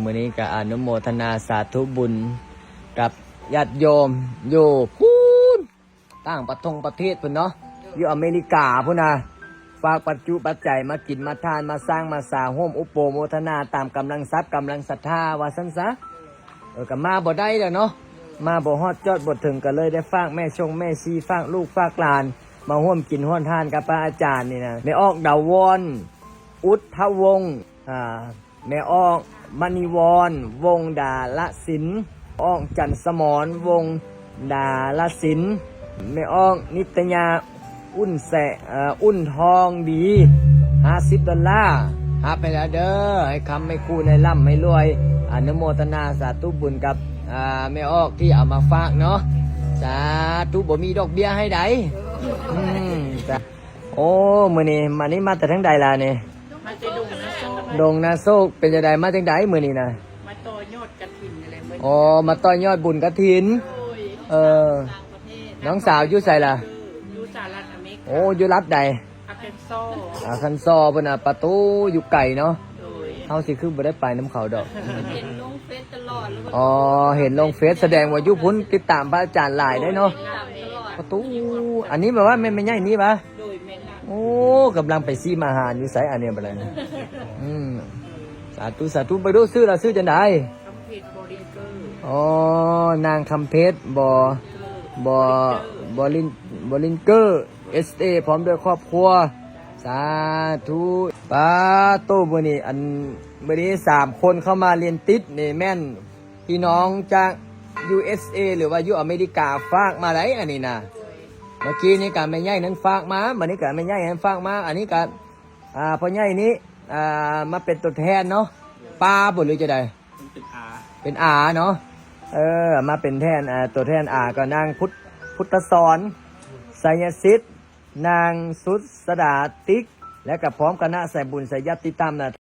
มื้อนี้ก็อนุโมทนาสาธุบุญกับญาติโยมอยู่พูนต่างประเทศพุ่นเนาะอยู่อเมริกาพุ่นน่ะฝากปัจจุปัจจัยมากินมาทานมาสร้างมาสาโฮมอุปโภโมทนาตามกำลังทรัพย์กำลังศรัทธาว่าซั่นซะก็มาบ่ได้แล้วเนาะมาบ่ฮอดจอดบ่ถึงก็เลยได้ฝากแม่ชีฝากลูกฝากหลานมาร่วมกินร่วมทานกับพระอาจารย์นี่นะแม่ออกดาววอนอุทธวงศ์แม่ออกมณีวรวงดาลศิลป์ออกจันทร์สมรวงดาลศิลป์แม่ออกนิตยาอุ่นอุ่นทองดี$50หาไปแล้วเด้อให้คำไม่คู่ในร่ำไม่รวยอนุโมทนาสาธุบุญกับแม่ออกที่เอามาฝากเนาะสาธุบ่มีดอกเบี้ยให้ใดจ้ะโอ้มื้อนี้มาแต่ทั้งใดล่ะนี่มาจะดงนาโซกเป็นจังไดมาจังไดมื้อนี้น่ะมาต่อยอดกฐินอะไรมื้อนี้อ๋อมาต่อยอดบุญกฐินน้องสาวอยู่ไสล่ะอยู่สหรัฐอเมริกาโอ้อยู่รัฐใดอาคันซอเพิ่นน่ะประตูอยู่ไกลเนาะเฮาสิคือบ่ได้ไปน้ำเขาดอกเห็นลงเฟซตลอดอ๋อเห็นลงเฟซแสดงว่าอยู่พุ่นติดตามพระอาจารย์หลายได้เนาะประตูอันนี้แบบว่าแม่ใหญ่นี่ปะโอ้กำลังไปซีมาหารอยู่ไสอันเนี้ยบ่ได้นะสาธุไปดูซื้อละซื้อจังได๋คำเพชรบริงเกอร์อ๋อนางคำเพชรบลินเกอร์SA พร้อมด้วยครอบครัวสาธุปาโต้มื้อนี้มื้อนี้3คนเข้ามาเรียนติดนี่แม่นพี่น้องจาก USA หรือว่าอยู่อเมริกาฝากมาได้อันนี้นะเมื่อกี้นี่ก็แม่ใหญ่นั้นฝากมาบัดนี้ก็แม่ใหญ่นั้นฝากมาอันนี้ก็พ่อใหญ่นี้มาเป็นตัวแทนเนาะป้าบ่หรือจะได้เป็นอาเนาะมาเป็นแทนตัวแทนก็นางพุทธสอนไสยสิทธิ์นางสุดสดาติกและกับพร้อมคณะใส่บุญใส่ยัตติตามนะ